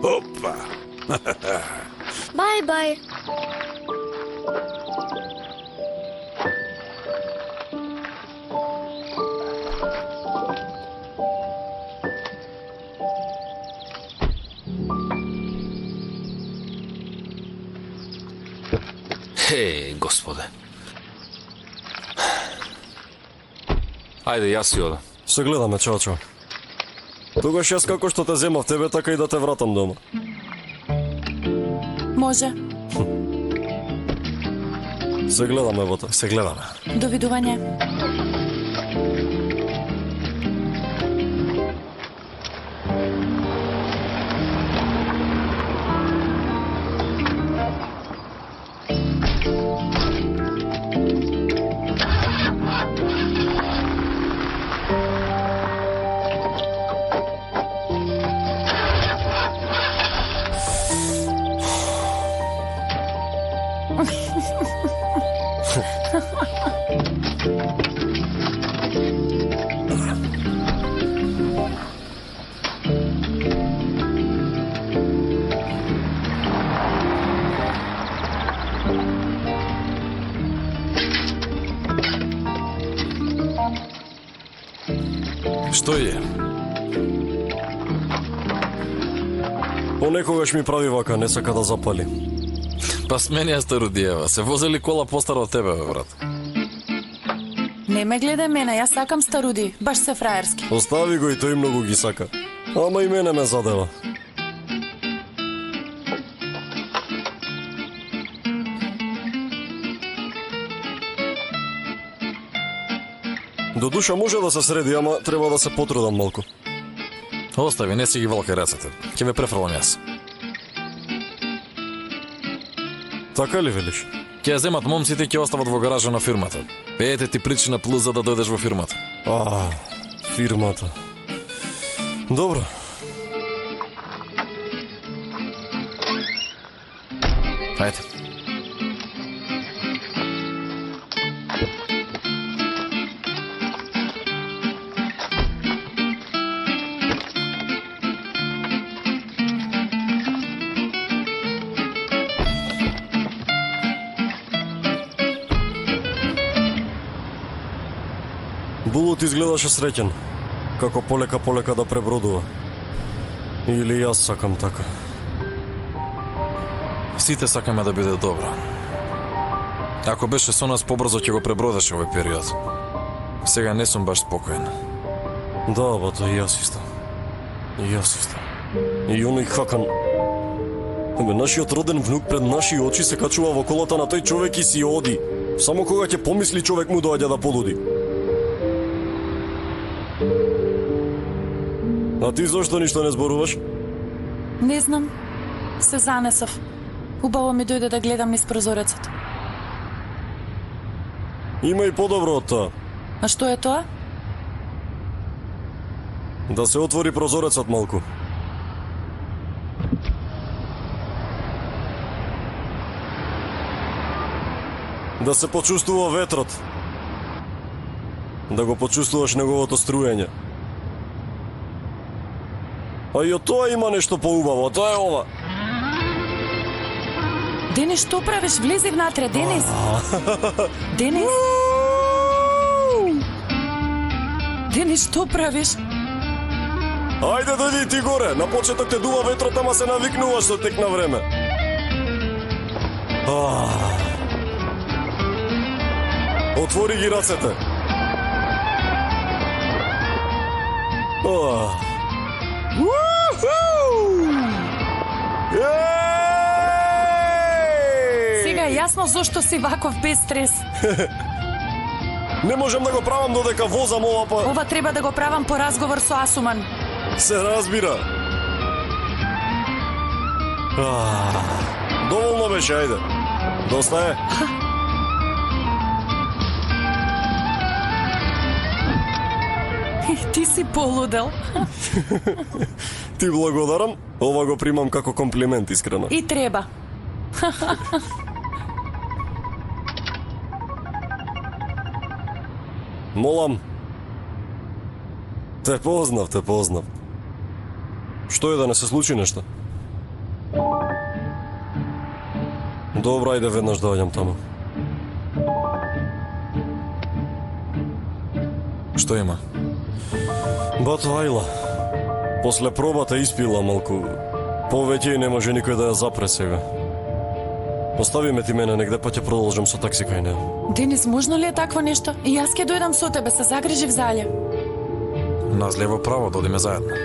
Опа! Бај. Господе. Ајде, јас си одам. Се гледаме, чао. Тогаш јас како што те земав тебе, така и да те вратам дома. Може. Се гледаме, Бота. Се гледаме. Довидување. Што е? Понекогаш ми прави вака, не сака да запали. Па сменија Стародиева. Се возели кола постара од тебе, бе, брат. Не ме гледај мене, јас сакам Старуди, баш се фраерски. Остави го и тој многу ги сака. Ама и мене ме задева. До душа може да се среди, ама треба да се потрудам малку. Остави, не си ги валкај рацете. Ќе ве префрлам јас. Така ли велиш? Ќе ја земат момците и ќе остават во гаража на фирмата. Ете ти причина плюс за да дојдеш во фирмата. Фирмата. Добро. Ајде. Булот изгледаше среќен, како полека да пребродува. Или јас сакам така. Сите сакаме да биде добро. Ако беше со нас, побрзо ќе го пребродеше овој период. Сега не сум баш спокоен. Да, бато, и јас исто. И оној Хакан. Нашиот роден внук пред наши очи се качува во колата на тој човек и си оди. Само кога ќе помисли човек му доаѓа да полуди. А ти зошто ништо не зборуваш? Не знам. Се занесав. Убаво ми дојде да гледам низ прозорецот. Има и подобро од тоа. А што е тоа? Да се отвори прозорецот малку. Да се почувствува ветрот. Да го почувствуваш неговото струење. А и од тоа има нешто поубаво, тоа е ова. Денис, што правиш? Влези внатре, Денис. Денис. Денис, што правиш? Ајде, дојди ти горе. На почеток те дува ветрот, ама се навикнуваш со тек на време. Отвори ги рацете. Сега е јасно зошто си ваков без стрес. Не можам да го правам додека возам ова па... Ова треба да го правам по разговор со Асуман. Се разбира. Доволно беше, ајде. Доста е. Ти си полудел. Ти благодарам. Ова го примам како комплимент, искрено. И треба. Молам. Те познав. Што е да не се случи нешто? Добро, ајде веднаш доаѓам таму. Што има? Бато Ајла, после пробата испила малку. Повеќе и не може никој да ја запре сега. Остави ме ти мене негде, па ќе продолжам со такси кај неа. Денис, можно ли е такво нешто? И јас ќе дојдам со тебе, се загрижив за Аља. Назлево право да одиме заедно.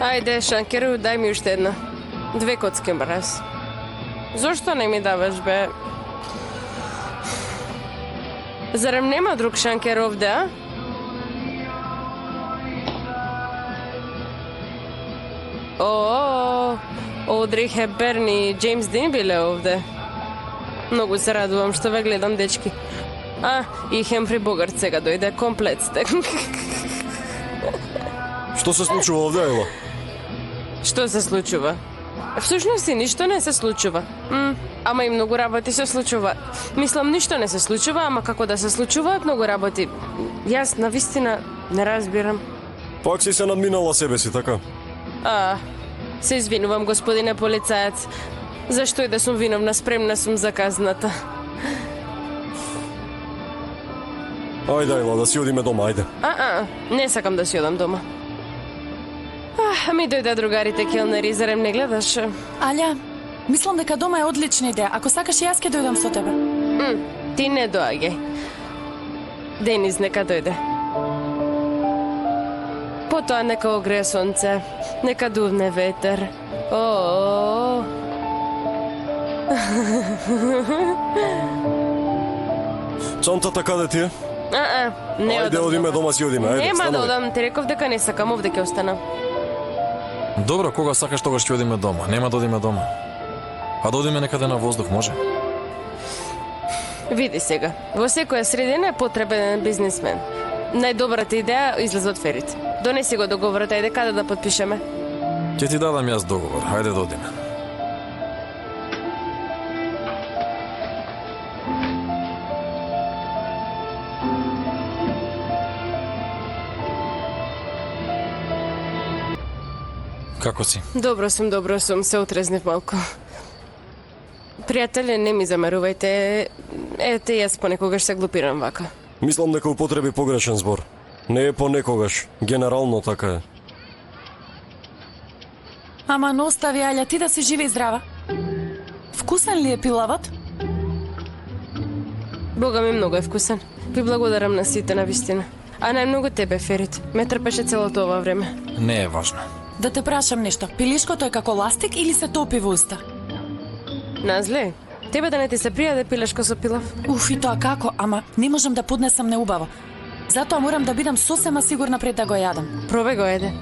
Ајде, Шанкеру, дај ми уште една. 2 коцки мраз. Зошто не ми даваш, бе? Зарем нема друг Шанкер овде, а? О, Одри Хепберн и Джеймс Дин биле овде. Многу се радувам што ве гледам, дечки. А, и Хемфри Богарт сега дојде, комплет сте. Што се случува овде, Ајла? Што се случува? Всушност и ништо не се случува. Ама и многу работи се случува. Мислам, ништо не се случува, ама како да се случуваат многу работи. Јас навистина не разбирам. Пак си се надминала себе си, така? Се извинувам, господине полицаец. Зашто и да сум виновна, спремна сум за казната. Ајде, Ајла, да си одиме дома, ајде. Не сакам да си одам дома. Ми дојде другарите келнери, зарем не гледаш? Аља, мислам дека дома е одлична идеја. Ако сакаш, јас ќе дојдам со тебе. Ти не доаѓај. Денис нека дојде. Потоа нека огрее сонце, нека дувне ветер. Чантата каде ти е? Не Ајде, одам одиме дома. дома, си одиме, ајде, Нема да станувај. одам, ти реков дека не сакам, овде ќе останам. Добро, кога сакаш тогаш ќе одиме дома. Нема да одиме дома. А да одиме некаде на воздух, може? Види сега, во секоја средина е потребен бизнисмен. Најдобрата идеја излезе од Ферит. Донеси го договорот, ајде каде да потпишеме. Ќе ти дадам јас договор. Хајде да одиме. Како си? Добро сум, се отрезнев малку. Пријателе, не ми замерувајте. Ете, јас понекогаш се глупирам вака. Мислам дека употреби погрешен збор. Не е понекогаш, генерално така е. Ама не остави, Аља, ти да си жива и здрава. Вкусен ли е пилавот? Бога ми, многу е вкусен. Ви благодарам на сите, на вистина. А најмногу тебе, Ферит. Ме трпеше целото ова време. Не е важно. Да те прашам нешто. Пилишкото е како ластик или се топи во уста? Назле, тебе да не ти се прија да пилешко со пилав? Уф, и тоа како, ама не можам да поднесам неубаво. Затоа морам да бидам сосема сигурна пред да го јадам. Пробај го, еде.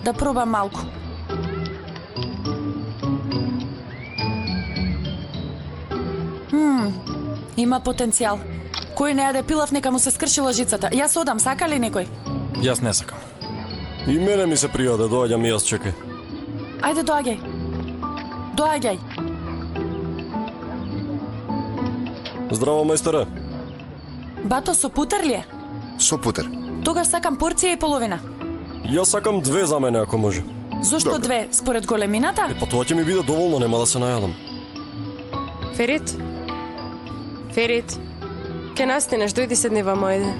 Да пробам малку. Има потенцијал. Кој не јаде пилав, нека му се скршила жицата. Јас одам, сака ли некој? Јас не сакам. И мене ми се прија да доаѓам и јас, чекај. Ајде, доаѓај. Доаѓај. Здраво, мајсторе. Бато, со путер ли е? Со путер. Тогаш сакам порција и половина. Јас сакам 2 за мене, ако може. Зошто Добро. 2? Според големината? Па тоа ќе ми биде доволно, нема да се најадам. Ферит? Ферит? Ке настинеш, дојди седни вамо, еде.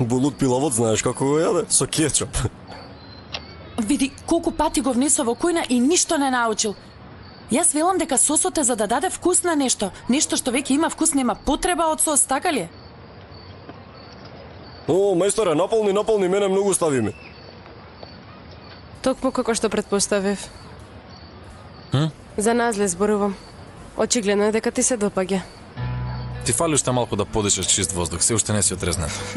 Булут пилавот знаеш како го јаде? Со кетчуп. Види колку пати го внесо во кујна и ништо не научил. Јас велам дека сосот е за да даде вкус на нешто. Нешто што веќе има вкус нема потреба од сос, така ли е? О, мајсторе, наполни, мене многу стави ми. Токму како што предпоставив. За Назле зборувам. Очигледно е дека ти се допаѓа. Ти фали уште малку да подишеш чист воздух, се уште не си отрезнат.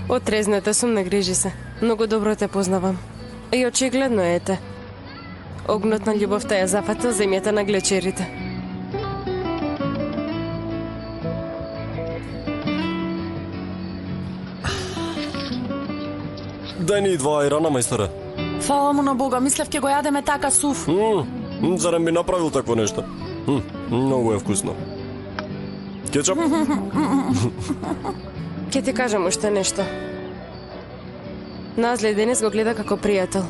Отрезната сум, не грижи се. Многу добро те познавам. И очигледно ете. Огнот на љубовта ја зафатил земјата на глечерите. Дај ни 2 ајрана, мајсторе. Фала му на Бога, мислев ке го јадеме така сув. Зарем би направил такво нешто? Многу е вкусно. Кетчап? Ке ти кажам уште нешто. Назле денес го гледа како пријател.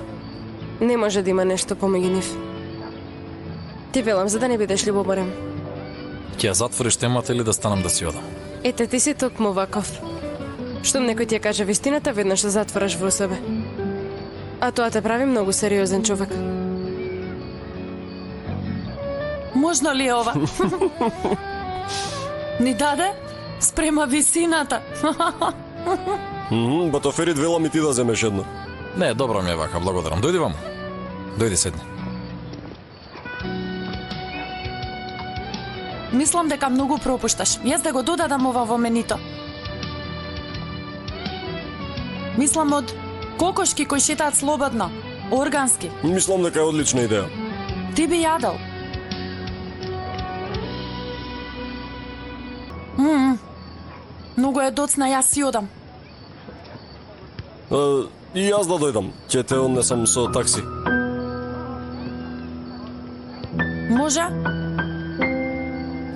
Не може да има нешто помеѓу нив. Ти велам за да не бидеш љубоморен. Ќе ја затвориш темата или да станам да си одам? Ете, ти си токму ваков. Штом некој ти ја каже вистината, веднаш се затвораш во себе. А тоа те прави многу сериозен човек. Можно ли е ова? Ни даде? Спрема висината. Батоферит вела ми ти да земеш едно. Не, добро ми е вака, благодарам. Дојди ваму. Дојди седни. Мислам дека многу пропушташ. Јас да го додадам ова во менито. Мислам од кокошки кои шетаат слободно, органски. Мислам дека е одлична идеја. Ти би јадал. Многу е доцна, јас си одам. И јас да дојдам. Ќе те однесам со такси. Може?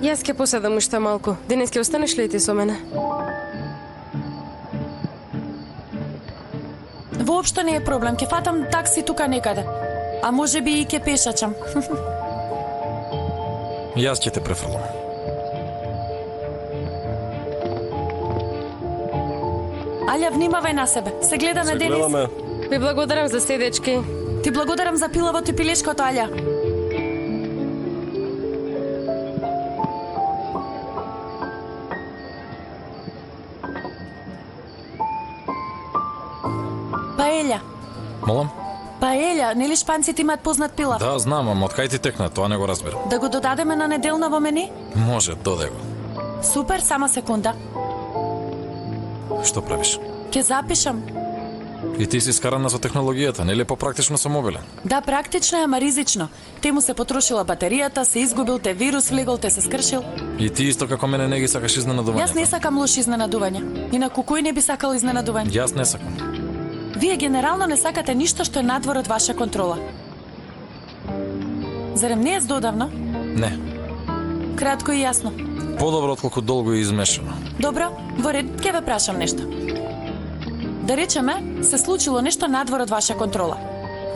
Јас ќе поседам уште малку. Денес ќе останеш ли ти со мене? Воопшто не е проблем, ќе фатам такси тука некаде. А може би и ќе пешачам. Јас ќе те префрлам. Алја, внимавај на себе. Се гледаме Се Денис. гледаме. Ви благодарам за се, дечки. Ти благодарам за пилавот и пилешкото, Алја. Паелја. Молам? Паелја, нели шпанците имаат познат пилав? Да, знам, ама од кај ти текна, тоа не го разбирам. Да го додадеме на неделна во мени? Може, додај го. Супер, само секунда. Што правиш? Ке запишам. И ти си скарана за технологијата, нели попрактично со мобилен? Да, практично е, ама ризично. Те му се потрошила батеријата, се изгубил, те вирус влегол, те се скршил. И ти исто како мене не ги сакаш изненадувањата. Јас не сакам лоши изненадувања. Инаку кој не би сакал изненадување? Јас не сакам. Вие генерално не сакате ништо што е надвор од ваша контрола. Зарем не е здодавно? Не. Кратко и јасно. Подобро отколку долго и измешано. Добро, во ред, ќе ве прашам нешто. Да речеме, се случило нешто надвор од ваша контрола.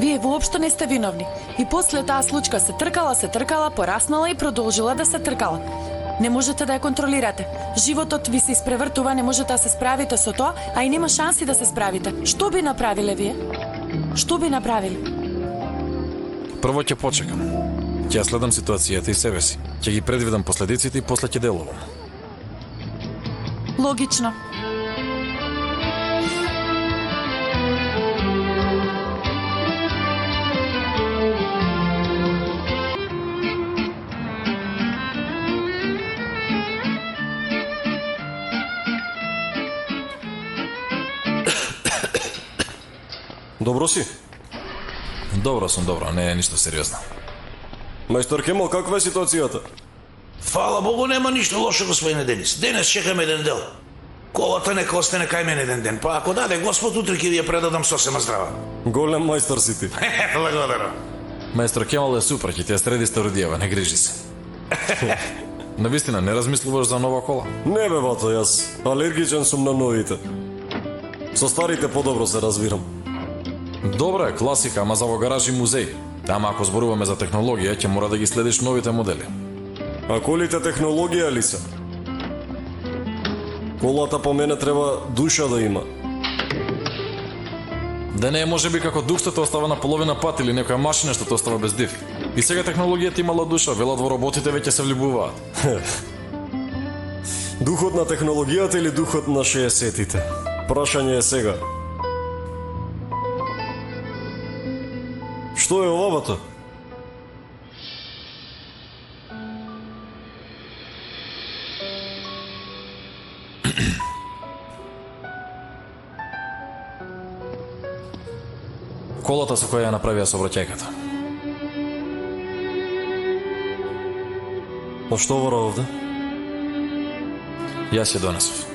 Вие воопшто не сте виновни. И после таа случка се тркала, пораснала и продолжила да се тркала. Не можете да ја контролирате. Животот ви се испревртува, не можете да се справите со тоа, а и нема шанси да се справите. Што би направиле вие? Што би направили? Прво ќе почекам. Ќе ја следам ситуацијата и себе си. Ќе ги предвидам последиците и после ќе делувам. Логично. Добро си? Добро сум, добро, не е ништо сериозно. Мајстор Кемал, каква е ситуацијата? Фала Богу, нема ништо лошо, господине Денис. Денес чекаме еден дел. Колата нека остане кај мене еден ден, па ако даде Господ, утре ќе ви ја предадам сосема здрава. Голем мајстор си ти. Благодарам. Маестро Кемал е супер, ќе ти ја среди стародијава, не грижи се. Навистина, не размислуваш за нова кола? Не бе, бато, јас алергичен сум на новите. Со старите подобро се разбирам. Добра е, класика, ама за во гараж и музеј. Тама ако зборуваме за технологија, ќе мора да ги следиш новите модели. А колите технологија ли се? Колата по мене треба душа да има. Да не е можеби како дух што те остава на половина пат или некоја машина што те остава без див. И сега технологијата имала душа, велат во роботите веќе се влюбуваат. Духот на технологијата или духот на 60-тите? Прашање е сега. Што е овото? Колата со која ја направија сообраќајката. А што вора овде? Јас ја донесов.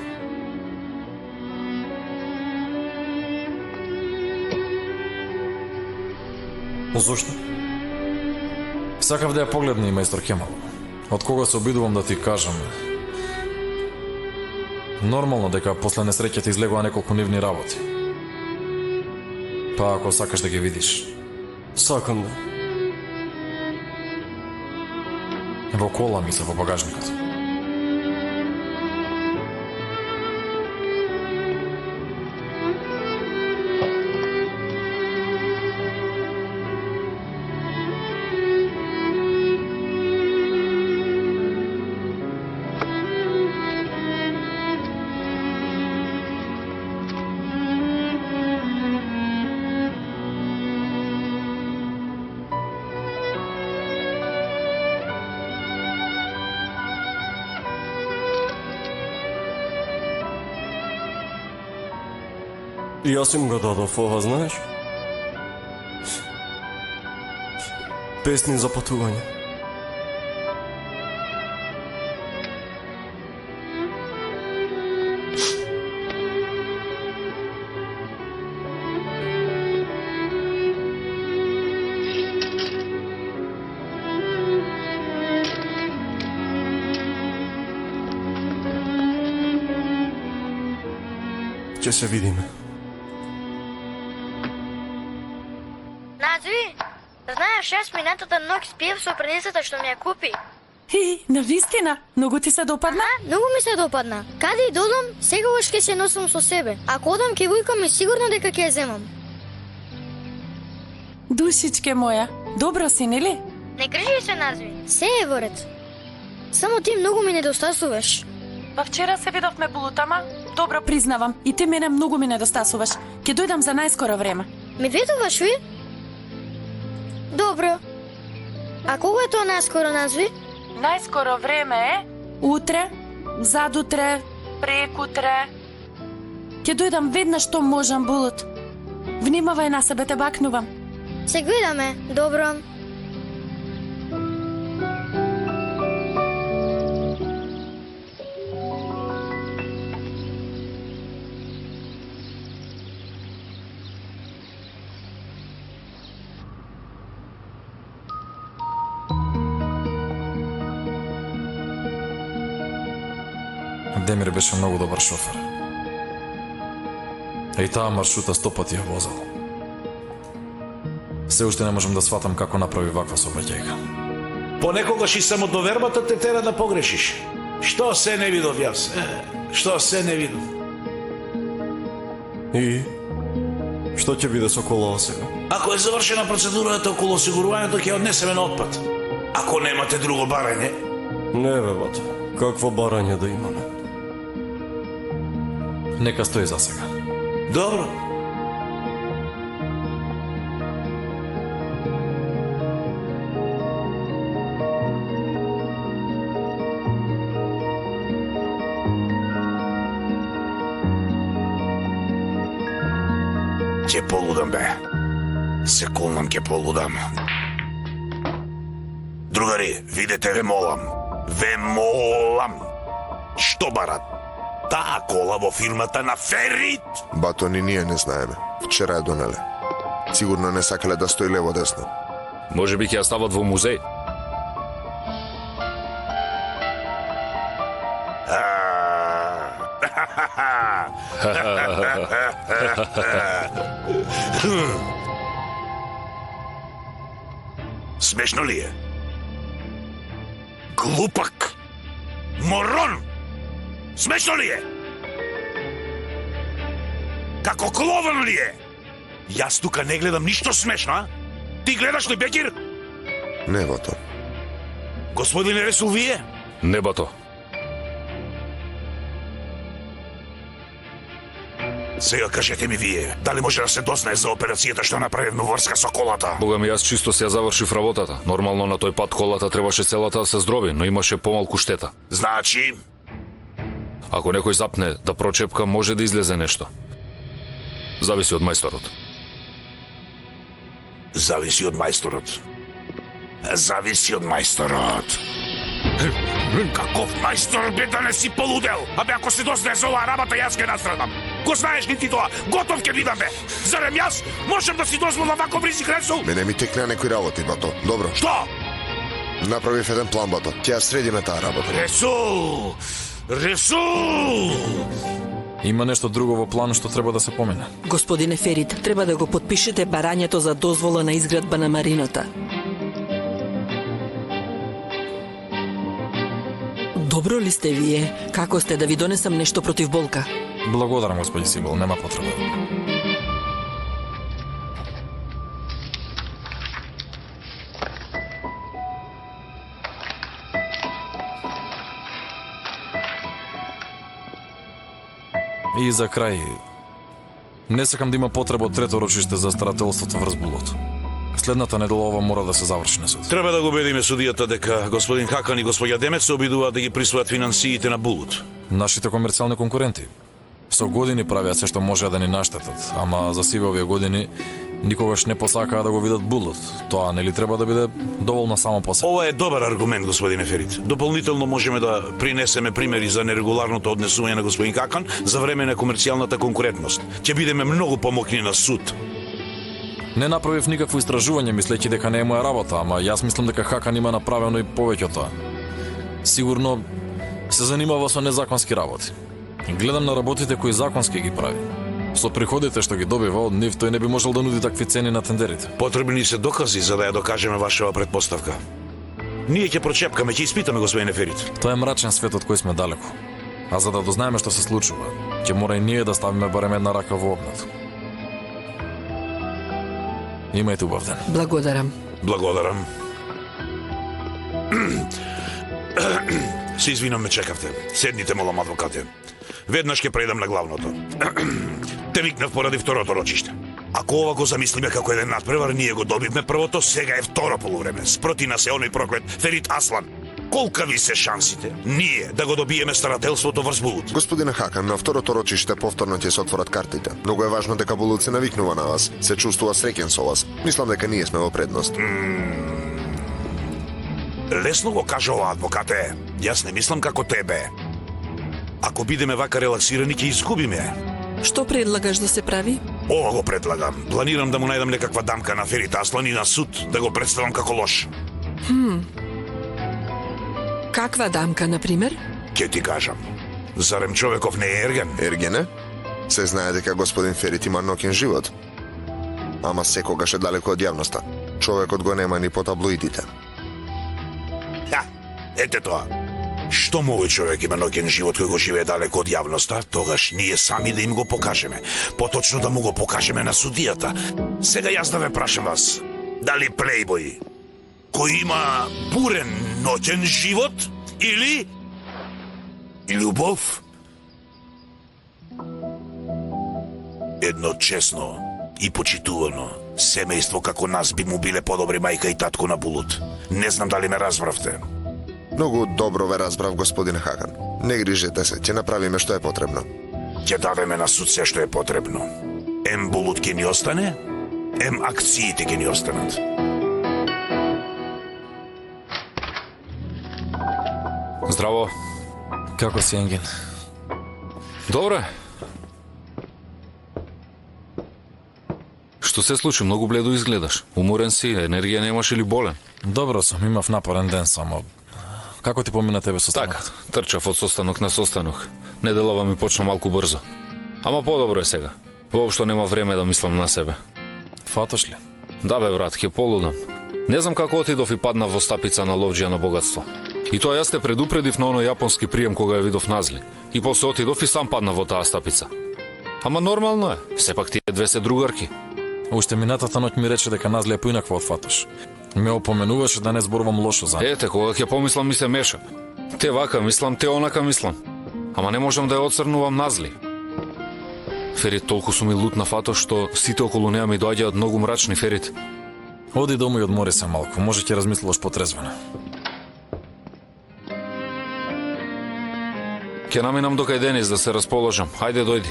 Зошто? Сакав да ја погледне и мајстор Кемал. Од кога се обидувам да ти кажам. Нормално дека после несреќа ти излегува неколку нивни работи. Па ако сакаш да ги видиш. Сакам да. Во кола ми се во багажникот. И јас им го дадов ова, знаеш? Песни за патување. Ќе се видиме. Назви, знаеш, јас минатата ноќ спиев со пренесата што ми ја купи. Навистина, многу ти се допадна? Многу ми се допадна. Каде и додам, секогаш ќе се носам со себе. Ако одам ке вујкам и сигурно дека ќе ја земам. Душичке моја, добро си, нели? Не грижи се, Назви. Се е во ред. Само ти многу ми недостасуваш. Па вчера се видовме булутама. Добро признавам, и ти мене многу ми недостасуваш. Ќе дојдам за најскоро време. Ми ветуваш ви? Добро. А кога е тоа наскоро, Назви? Најскоро време е утре, задутре, прекутре. Ќе дојдам веднаш што можам, Булут. Внимавај на себе, те бакнувам. Се гледаме, добро. Демир беше многу добар шофер. И таа маршрута 100 пати ја возел. Се уште не можам да сватам како направи ваква сообраќајка. Понекогаш и само довербата те тера да погрешиш. Што се не видов јас? Што се не видов? И што ќе биде со колава сега? Ако е завршена процедурата околу осигурувањето, ќе однесеме на отпад. Ако немате друго барање, Не бе, бате, какво барање да имаме? Нека стои за сега. добро. Ќе полудам, бе. Секундам ќе полудам. Другари, видете, ве молам. Ве молам. Што барат? Таа кола во фирмата на Ферит? Бато, ни ние не знаеме. Вчера ја донеле. Сигурно не сакале да стои лево десно. Може би ќе ја стават во музеј. Смешно ли е? Глупак! Морон! Смешно ли е? Како клован ли е? Јас тука не гледам ништо смешно, а? Ти гледаш ли, Бекир? Не, Бато. Господине Ресул, вие? Не, бато. Сега кажете ми вие, дали може да се дознае за операцијата што направивме во врска со колата? Бога ми, јас чисто се ја завршив работата. Нормално на тој пат колата требаше целата да се здроби, но имаше помалку штета. Значи, Ако некој запне да прочепка, може да излезе нешто. Зависи од мајсторот. зависи од мајсторот. Зависи од мајсторот. Каков мајстор, бе, да не си полудел? Абе, ако се дознае за оваа работа, јас ке настрадам. Го знаеш ли ти тоа? Готов ќе бидам бе. Зарем јас можам да си дозволам вако ризик, Ресул? Мене ми текна некои работи, бато. Добро. Што? Направив еден план, бато. Ќе ја средиме таа работа. Ресул! Ресул! Има нешто друго во план што треба да се помине. Господине Ферит, треба да го подпишете барањето за дозвола на изградба на марината. Добро ли сте вие? Како сте, да ви донесам нешто против болка? Благодарам, господи Сибил, нема потреба. И за крај, не сакам да има потреба од трето рочиште за старателството врз булот. Следната недела ова мора да се заврши на суд. Треба да го убедиме судијата дека господин Хакан и господја Демет се обидуваат да ги присвојат финансиите на булот. Нашите комерцијални конкуренти со години правеа се што може да ни наштетат, ама за сиве овие години никогаш не посакаа да го видат булот. Тоа нели треба да биде доволно само по себе. Ова е добар аргумент, господине Ферит. Дополнително можеме да принесеме примери за нерегуларното однесување на господин Хакан за време на комерцијалната конкурентност. Ќе бидеме многу помокни на суд. Не направив никакво истражување мислејќи дека не е моја работа, ама јас мислам дека Хакан има направено и повеќе од тоа. Сигурно се занимава со незаконски работи. Гледам на работите кои законски ги прави. Со приходите што ги добива од нив, тој не би можел да нуди такви цени на тендерите. Потребни се докази за да ја докажеме вашава предпоставка. Ние ќе прочепкаме, ќе испитаме, господине Ферит. Тоа е мрачен свет од кој сме далеку. А за да дознаеме што се случува, ќе мора и ние да ставиме барем една рака во огнот. Имајте убав ден. Благодарам. Благодарам. Се извинам, ме чекавте. Седните, молам, адвокате. Веднаш ќе прејдам на главното. Те викнав поради второто рочиште. Ако ова го замислиме како еден надпревар, ние го добивме првото, сега е второ полувреме. Спроти нас е оној проклет Ферит Аслан. Колкави се шансите ние да го добиеме старателството врз булут? Господине Хакан, на второто рочиште повторно ќе се отворат картите. Многу е важно дека булут се навикнува на вас, се чувствува среќен со вас. Мислам дека ние сме во предност. Лесно го кажа ова, адвокате. Јас не мислам како тебе. Ако бидеме вака релаксирани, ќе изгубиме. Што предлагаш да се прави? Ова го предлагам. Планирам да му најдам некаква дамка на Ферит Аслан и на суд да го представам како лош. Каква дамка, например? Ќе ти кажам. Зарем човеков не е ерген? Ергене? Се знае дека господин Ферит има ноќен живот. Ама секогаш е далеко од јавноста. Човекот го нема ни по таблоидите. Ха, ете тоа. Што овој човек има ноќен живот кој го живее далеко од јавноста, тогаш ние сами да им го покажеме. Поточно да му го покажеме на судијата. Сега јас да ве прашам вас, дали плейбој кој има бурен ноќен живот или љубов? Едно честно и почитувано семејство како нас би му биле подобри мајка и татко на булут. Не знам дали ме разбравте. Многу добро ве разбрав, господине Хакан. Не грижете се, ќе направиме што е потребно. Ќе дадеме на суд се што е потребно. Ем булут ќе ни остане, ем акциите ќе ни останат. Здраво. Како си, Енген? Добре. Што се случи? Многу бледо изгледаш. Уморен си, енергија немаш или болен? Добро сум, имав напорен ден само. Како ти помина тебе состанок? Така, трчав од состанок на состанок. Неделава ми почна малку брзо. Ама подобро е сега. Воопшто нема време да мислам на себе. Фаташ ли? Да бе, брат, ќе полудам. Не знам како отидов и паднав во стапица на ловџија на богатство. И тоа јас те предупредив на оној јапонски прием кога ја видов назли. И после отидов и сам паднав во таа стапица. Ама нормално е, сепак тие две се другарки. Уште минатата ноќ ми рече дека Назли е поинаква од Фатош. Ме опоменуваше да не зборувам лошо за неа. Ете, кога ќе помислам ми се меша. Те вака мислам, те онака мислам. Ама не можам да ја оцрнувам Назли. Ферит, толку сум и лут на Фатош, што сите околу неа ми доаѓаат многу мрачни, Ферит. Оди дома и одмори се малку, може ќе размислуваш потрезвено. Ќе наминам до кај Денис да се расположам. Хајде, дојди.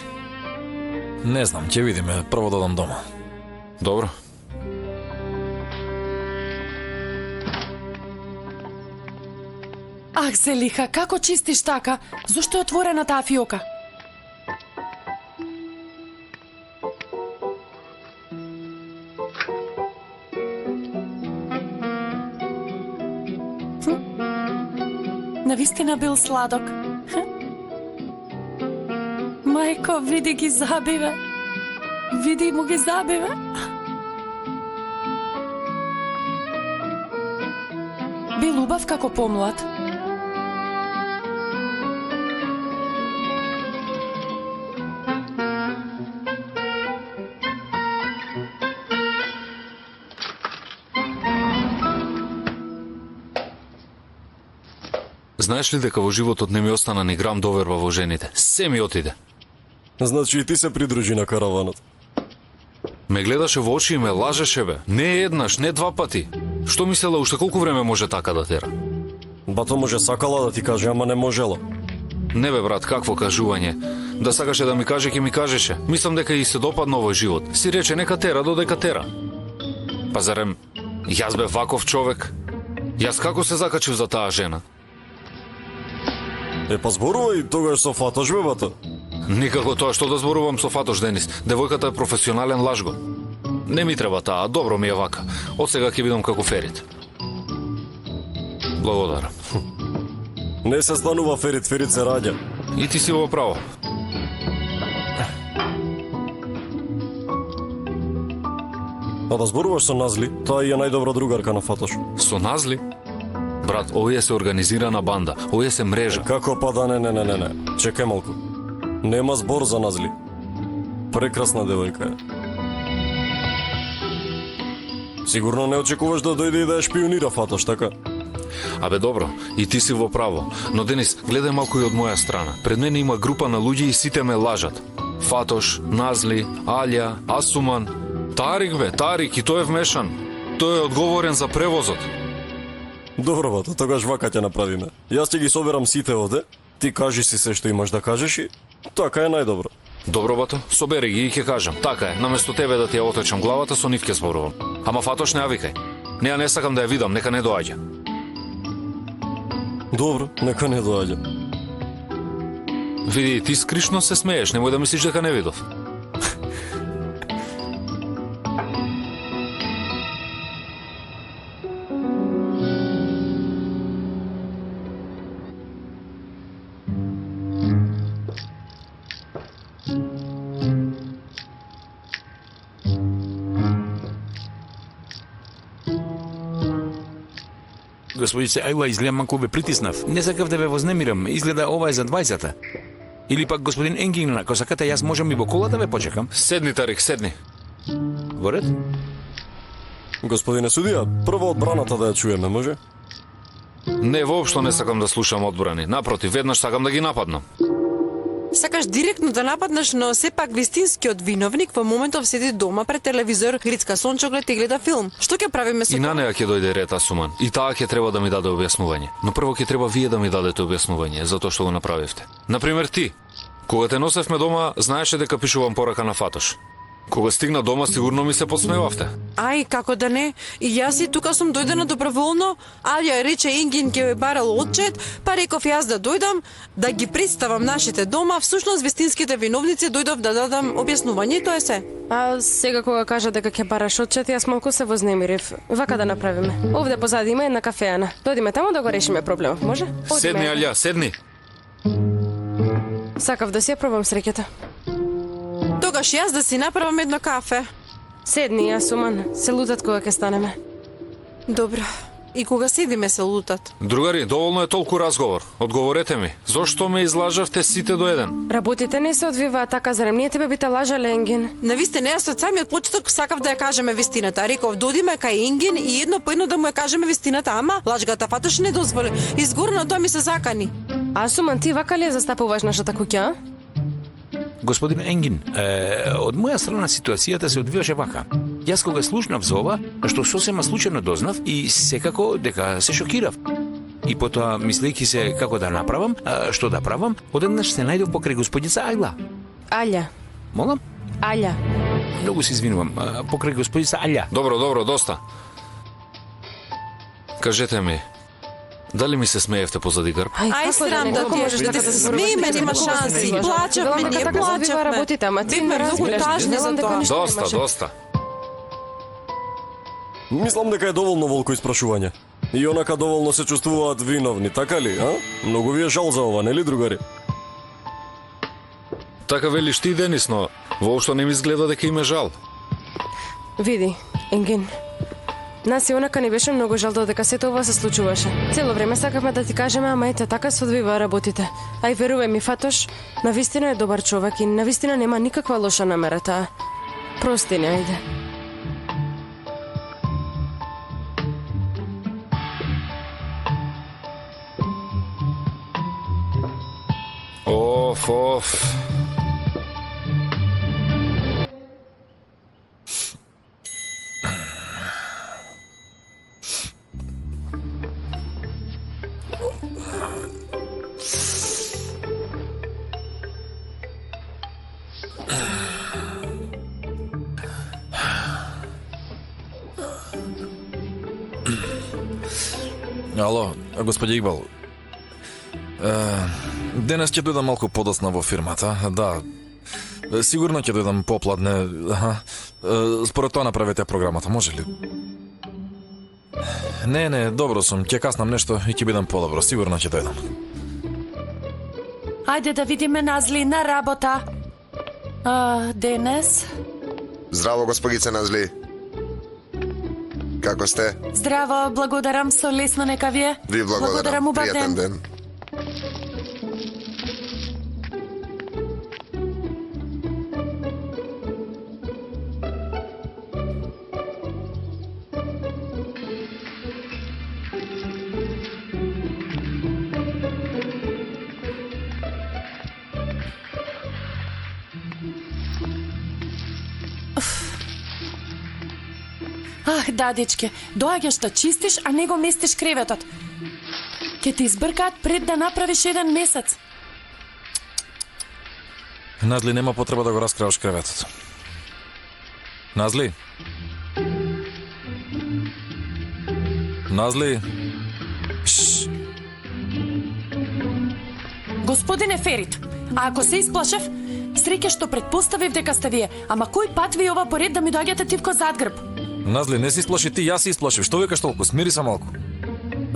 Не знам, ќе видиме, прво додам дома. Добро. Ах, Зелиха, како чистиш така? Зошто е отворена таа фиока? Навистина бил сладок. Мајко, види ги забиве. Види му ги забиве. Бил убав како помлад. Знаеш ли дека во животот не ми остана ни грам доверба во жените? Се ми отиде. Значи и ти се придружи на караванот. Ме гледаше во очи и ме лажеше, бе. Не еднаш, не два пати. Што мислела, уште колку време може така да тера? Бато може сакала да ти каже, ама не можела. Не бе, брат, какво кажување? Да сакаше да ми каже, ќе ми кажеше. Мислам дека и се допадна овој живот. Си рече, нека тера, додека тера. Па зарем, јас бе ваков човек? Јас како се закачив за таа жена? Па зборувај тогаш со Фатош, бе, бато. Никако тоа, што да зборувам со Фатош, Денис. Девојката е професионален лажго. Не ми треба таа, добро ми е вака. Од сега ќе бидам како Ферит. Благодарам. Не се станува Ферит, Ферит се раѓа. И ти си во право. А да зборуваш со Назли, таа е најдобра другарка на Фатош. Со Назли? Брат, овие се организирана банда, овие се мрежа. Како па да не. Чекај малку. Нема збор за Назли. Прекрасна девојка е. Сигурно не очекуваш да дојде и да ја шпионира Фатош, така? Абе добро, и ти си во право. Но Денис, гледај малку и од моја страна. Пред мене има група на луѓе и сите ме лажат. Фатош, Назли, Алја, Асуман. Тарик бе, Тарик, и тој е вмешан. Тој е одговорен за превозот. Добро, бато, тогаш вака ќе направиме. Јас ќе ги соберам сите овде, ти кажи си се што имаш да кажеш и така е најдобро. Добро, бато, собери ги и ќе кажам. Така е, наместо тебе да ти ја отечам главата, со нив ќе зборувам. Ама Фатош не ја викај. Не, не сакам да ја видам, нека не доаѓа. Добро, нека не доаѓа. Види, ти скришно се смееш, немој да мислиш дека не видов. Господице Ајла, изгледа малку ве притиснав. Не сакав да ве вознемирам. Изгледа ова е за 20-та. Или пак господин Енгин, ако сакате, јас можам и во кола да ве почекам. Седни, Тарик, седни. Во ред? Господине судија, прво одбраната да ја чуеме, може? Не, воопшто не сакам да слушам одбрани. Напротив, веднаш сакам да ги нападнам. Сакаш директно да нападнеш, но сепак вистинскиот виновник во моментов седи дома пред телевизор, грицка сончоглед и гледа филм. Што ќе правиме со И на неа ќе дојде ред, Асуман. И таа ќе треба да ми даде објаснување. Но прво ќе треба вие да ми дадете објаснување за тоа што го направивте. Например, ти. Кога те носевме дома, знаеше дека пишувам порака на Фатош. Кога стигна дома, сигурно ми се подсмевавте. Ај, како да не. И јас и тука сум дојдена доброволно, Алја рече Ингин ќе барал отчет, па реков јас да дојдам, да ги представам нашите дома, всушност вистинските виновници дојдов да дадам објаснување и тоа е се. А сега кога кажа дека ќе бараш отчет, јас малку се вознемирив. Вака да направиме. Овде позади има една кафеана. Дојдиме таму да го решиме проблемот, може? Седни, Алја, седни. Сакав да си ја пробам среќата. Тогаш јас да си направам едно кафе. Седни, Асуман. Се лутат кога ќе станеме. Добро. И кога седиме се лутат. Другари, доволно е толку разговор. Одговорете ми, зошто ме излажавте сите до еден? Работите не се одвиваат така, зарем ние тебе бите лажале, Енгин? Навистина, јас од самиот почеток сакав да ја кажеме вистината. Реков, додиме кај Ингин и едно по едно да му ја кажеме вистината, ама лажгата Фатош не дозволи. Изгорно тоа ми се закани. Асуман, ти вака ли ја застапуваш нашата куќа? Господин Енгин, од моја страна ситуацијата се одвиваше вака. Јас кога слушнав за ова, што сосема случајно дознав и секако дека се шокирав. И потоа, мислејќи се како да направам, што да правам, одеднаш се најдов покрај господица Ајла. Алја. Молам? Алја. Многу се извинувам, покрај господица Алја. Добро, доста. Кажете ми, дали ми се смеевте позади грб? Ај, срам да ти е, да се смееме, нема шанси. Плачавме, ние плачавме. Бивме многу тажни за тоа. Доста. Мислам дека е доволно волко испрашување. И онака доволно се чувствуваат виновни, така ли, а? Многу ви е жал за ова, нели, другари? Така велиш ти, Денис, но воопшто не ми изгледа дека им е жал. Види, Енгин, нас и онака ни беше многу жал додека сето ова се случуваше. Цело време сакавме да ти кажеме, ама ете така се одвива работите. Ај верувај ми, Фатош, навистина е добар човек и навистина нема никаква лоша намера таа. Прости не, ајде. Оф. Ало, господи Игбал. Денес ќе дојдам малку подоцна во фирмата, да. Сигурно ќе дојдам попладне, според тоа направете програмата, може ли? Не, добро сум, ќе каснам нешто и ќе бидам подобро, сигурно ќе дојдам. Ајде да видиме Назли на работа. Денес? Здраво, господице Назли. Како сте? Здраво, благодарам, со лесно нека ви е. Ви благодарам, убав пријатен ден. Да, дечке, доаѓаш да чистиш, а не го местиш креветот. Ке ти избркаат пред да направиш еден месец. Назли, нема потреба да го раскраваш креветот. Назли? Назли? Шш. Господине Ферит, а ако се исплашев, среќа што предпоставив дека сте вие, ама кој пат ви ова поред да ми доаѓате тивко зад грб? Назли, не си исплаши ти, јас си исплашив. Што викаш толку? Смири се малку.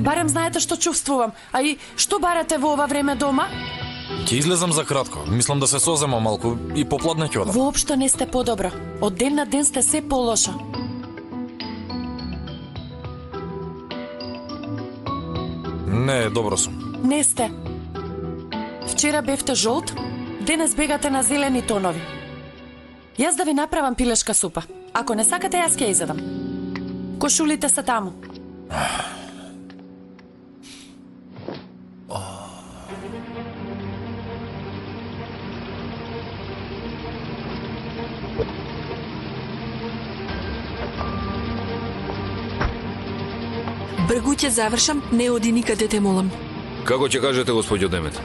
Барем знаете што чувствувам. А и што барате во ова време дома? Ќе излезам за кратко. Мислам да се соземам малку и попладне ќе одам. Воопшто не сте подобро. Од ден на ден сте се полошо. Не, добро сум. Не сте. Вчера бевте жолт, денес бегате на зелени тонови. Јас да ви направам пилешка супа. Ако не сакате, јас ќе изедам. Кошулите се таму. Бргу ќе завршам, не оди никаде, те молам. Како ќе кажете, господјо Демет?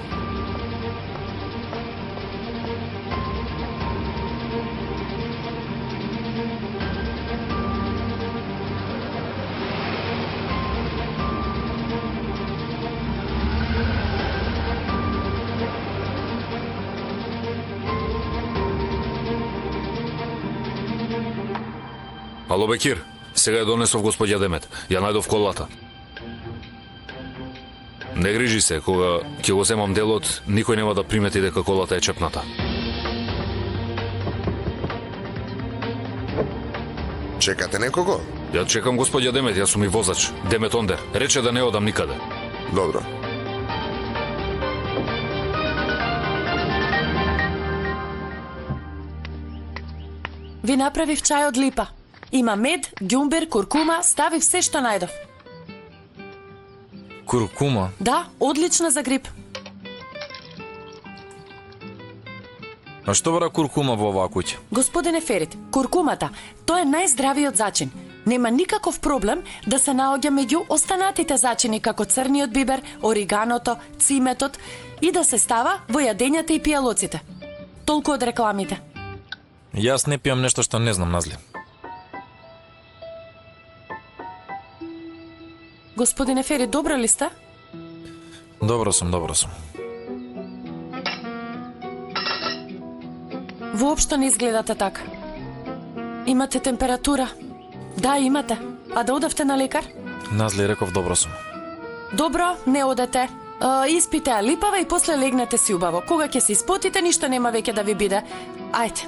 Ало, Бекир, сега ја донесов господја Демет. Ја најдов колата. Не грижи се, кога ќе го земам делот, никој нема да примети дека колата е чепната. Чекате некого? Ја чекам господја Демет, јас сум и возач. Демет Ондер. Рече да не одам никаде. Добро. Ви направив чај од липа. Има мед, ѓумбер, куркума, ставив се што најдов. Куркума? Да, одлична за грип. А што бара куркума во оваа куќа? Господине Ферит, куркумата, тоа е најздравиот зачин. Нема никаков проблем да се наоѓа меѓу останатите зачини како црниот бибер, ориганото,циметот и да се става во јадењата и пијалоците. Толку од рекламите. Јас не пијам нешто што не знам, Назли. Господине Ферит, добро ли сте? Добро сум. Воопшто не изгледате така. Имате температура. Да, имате. А да одевте на лекар? Назли, реков добро сум. Добро, не одете. Испите ја липава и после легнете си убаво. Кога ќе се испотите, ништо нема веќе да ви биде. Ајде.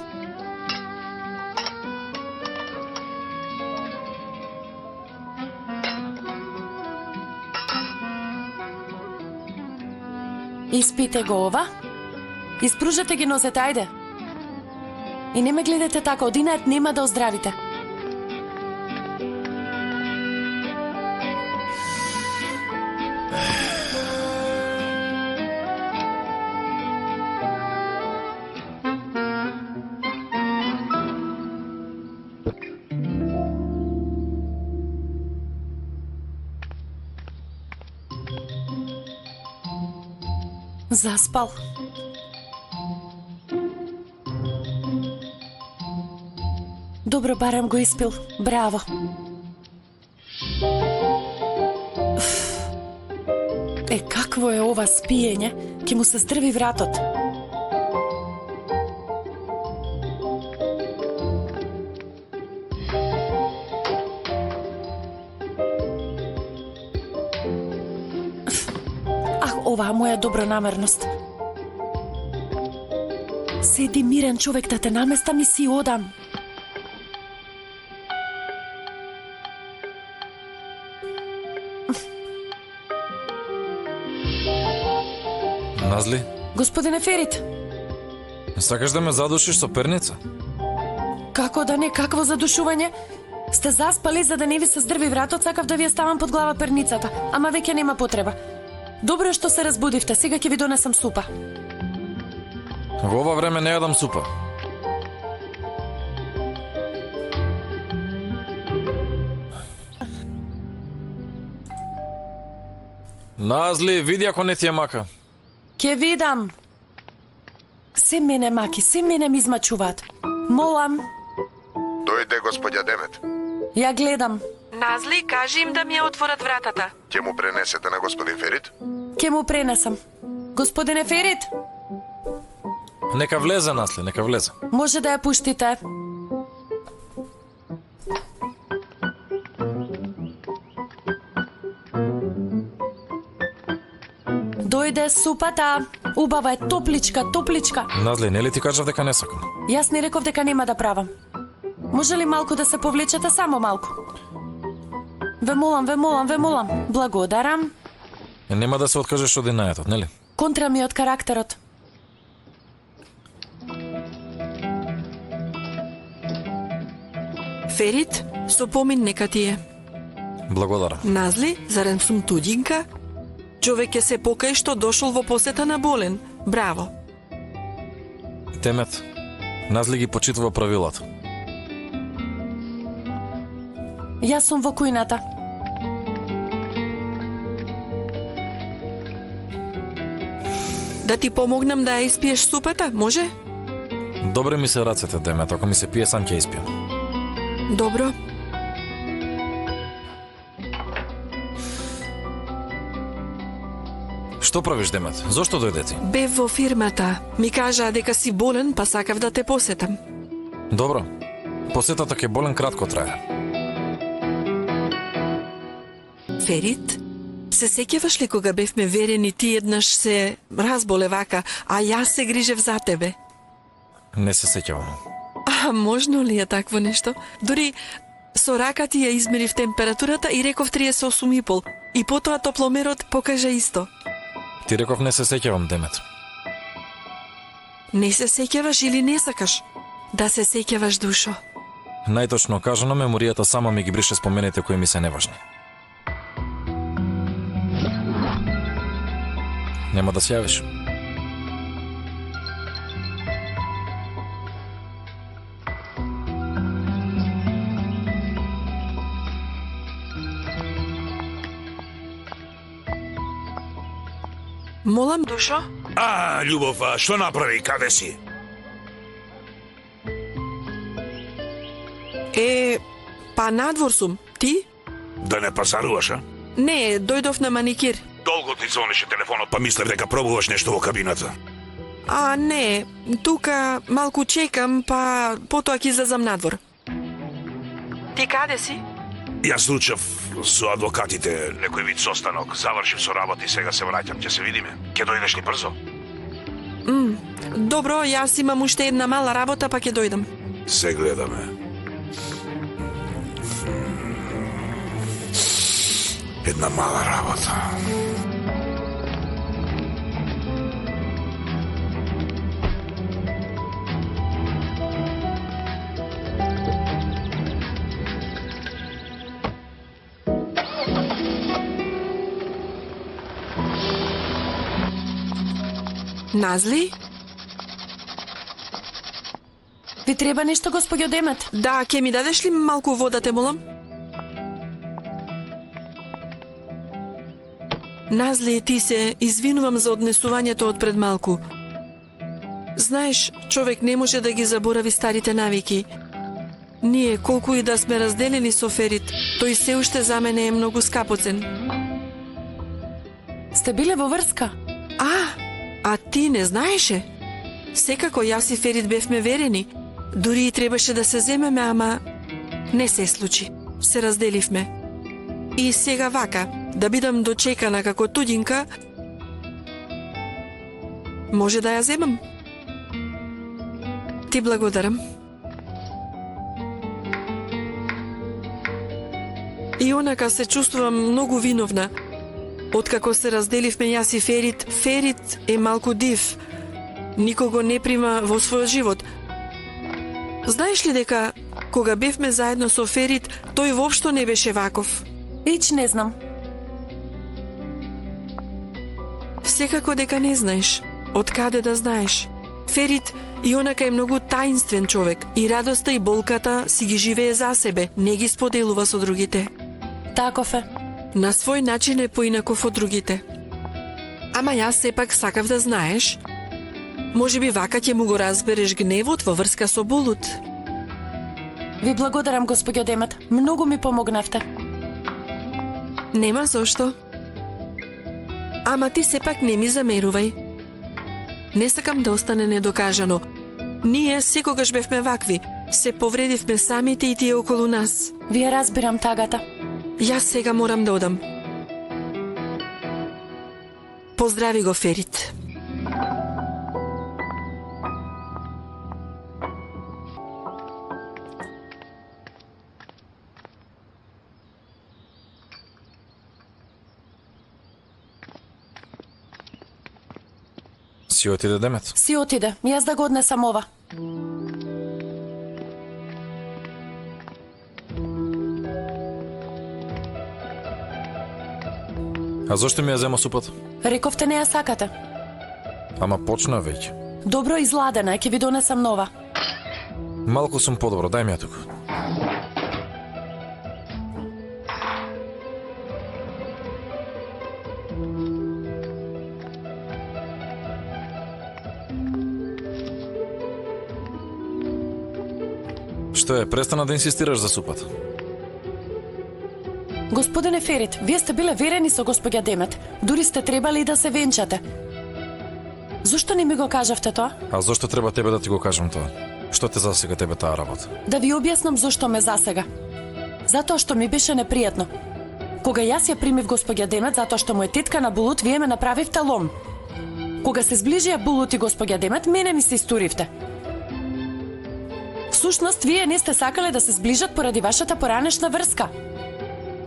Испите го ова. Испружете ги нозете, ајде. И не ме гледате така, одинајат нема да оздравите. Заспал. Добро, барем го испил. Браво. Какво е ова спиење? Ке му се здрви вратот. Оваа моја добронамерност. Седи мирен човек да те наместам и си одам. Назли? Господине Ферит. Сакаш да ме задушиш со перница? Како да не, какво задушување? Сте заспали за да не ви се здрви вратот, сакав да ви ја ставам под глава перницата, ама веќе нема потреба. Добро е што се разбудивте, сега ќе ви донесам супа. Во ова време не јадам супа. Назли, види ако не ти е мака. Ке видам. Се мене маки, се мене ми измачуваат. Молам. Дојде господја Демет. Ја гледам. Назли, кажи им да ми ја отворат вратата. Ќе му пренесете на господин Ферит? Ке му пренесам. Господине Ферит, Нека влезе, Насли, нека влезе. може да ја пуштите. Дојде супата. Убава е, топличка, топличка. Назли, нели ти кажав дека не сакам? Јас не реков дека нема да правам. Може ли малку да се повлечете, само малку? Ве молам, ве молам, ве молам. Благодарам. Нема да се откажеш од инајетот, нели? Контра ми од карактерот. Ферит, со помин нека ти е. Благодарам. Назли, зарем сум туѓинка? Човек ќе се покај што дошол во посета на болен. Браво. Темет, Назли ги почитува правилата. Јас сум во кујната. Да ти помогнам да ја испиеш супата, може? Добре ми се рацете, Демет, ако ми се пие сам ќе испијам. Добро. Што правиш, Демет? Зошто дојде ти? Бев во фирмата. Ми кажаа дека си болен, па сакав да те посетам. Добро. Посетата ќе болен кратко трае. Ферит, се сеќаваш ли кога бевме верени ти еднаш се разболе вака, а јас се грижев за тебе? Не се сеќавам. А можно ли е такво нешто? Дори со рака ти ја измерив температурата и реков 38,5. И потоа топломерот покажа исто. Ти реков не се сеќавам, Демет. Не се сеќаваш или не сакаш? Да се сеќаваш, душо. Најточно кажано, меморијата само ми ги брише спомените кои ми се неважни. Нема да се јавиш. Молам, душо? Љубов, што направи? Каде си? Па надвор сум. Ти? Да не пазаруваш, а? Не, дојдов на маникир. Долго ти звонеше телефонот, па мислев дека пробуваш нешто во кабината. А, не, тука малку чекам, па потоа ќе излезам надвор. Ти каде си? Јас случав со адвокатите некој вид состанок, завршив со работа и сега се враќам, ќе се видиме. Ќе дојдеш ли брзо? Добро, јас имам уште една мала работа, па ќе дојдам. Се гледаме. Една мала работа. Назли? Ви треба нешто, господјо Демет? Да, ќе ми дадеш ли малку вода, те молам? Назли, ти се извинувам за однесувањето од пред малку. Знаеш, човек не може да ги заборави старите навики. Ние, колку и да сме разделени со Ферит, тој се уште за мене е многу скапоцен. Сте биле во врска? А ти не знаеше? Секако јас и Ферит бевме верени. Дури и требаше да се земеме, ама не се случи. Се разделивме. И сега вака, да бидам дочекана како тудинка, може да ја земам. Ти благодарам. И онака се чувствувам многу виновна. Откако се разделивме јас и Ферит, Ферит е малку див. Никого не прима во својот живот. Знаеш ли дека кога бевме заедно со Ферит, тој воопшто не беше ваков? Ич не знам. Секако дека не знаеш. Од каде да знаеш? Ферит и онака е многу таинствен човек и радоста и болката си ги живее за себе, не ги споделува со другите. Таков е. На свој начин е поинаков од другите. Ама јас сепак сакав да знаеш. Може би вака ќе му го разбереш гневот во врска со Булут. Ви благодарам, господјо Демет. Многу ми помогнавте. Нема зошто. Ама ти сепак не ми замерувај. Не сакам да остане недокажано. Ние секогаш бевме вакви. Се повредивме самите и тие околу нас. Вие разбирам тагата. Јас сега морам да одам. Поздрави го Ферит. Си отиде Демет? Си отиде. Јас да го однесам ова. А зошто ми ја зема супата? Рековте не ја сакате. Ама почна веќе. Добро изладена, ќе ви донесам нова. Малку сум подобро, дај ми ја тука. Што е, престана да инсистираш за супата? Господине Ферит, вие сте биле верени со господја Демет. Дури сте требали и да се венчате. Зошто не ми го кажавте тоа? А зошто треба тебе да ти го кажам тоа? Што те засега тебе таа работа? Да ви објаснам зошто ме засега. Затоа што ми беше непријатно. Кога јас ја примив господја Демет затоа што му е тетка на Булут, вие ме направивте лом. Кога се зближија Булут и господја Демет, мене ми се истуривте. Всушност, вие не сте сакале да се зближат поради вашата поранешна врска.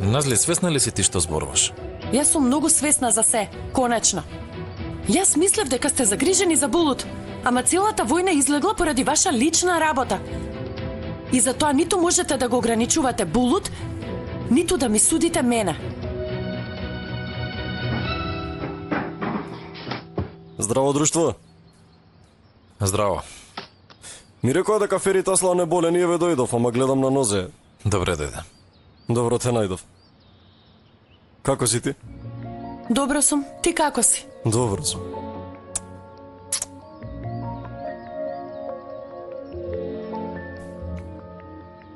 Назли, свесна ли си ти што зборуваш? Јас сум многу свесна за се, конечно. Јас мислев дека сте загрижени за Булут, ама целата војна излегла поради ваша лична работа. И затоа ниту можете да го ограничувате Булут, ниту да ми судите мене. Здраво, друштво. Здраво. Ми рекоа дека Ферит Аслан е болен и еве дојдов, ама гледам на нозе. Добре дојде. Добро те најдов. Како си ти? Добро сум. Ти како си? Добро сум.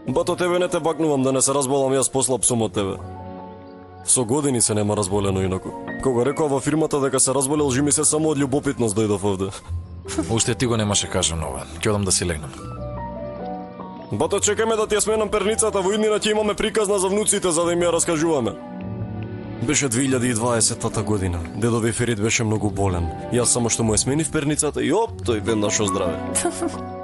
Бато тебе не те бакнувам да не се разболам јас послаб сум од тебе. Со години се нема разболено инаку. Кога рекоа во фирмата дека се разболел, жи ми се само од љубопитност дојдов овде. Уште ти го немаше кажано ова. Ќе одам да си легнам. Бато, чекаме да ти ја сменам перницата, во иднина ќе имаме приказна за внуците за да им ја раскажуваме. Беше 2020 година. Дедови Ферит беше многу болен. Јас само што му ја сменив перницата и оп, тој веднаш оздраве.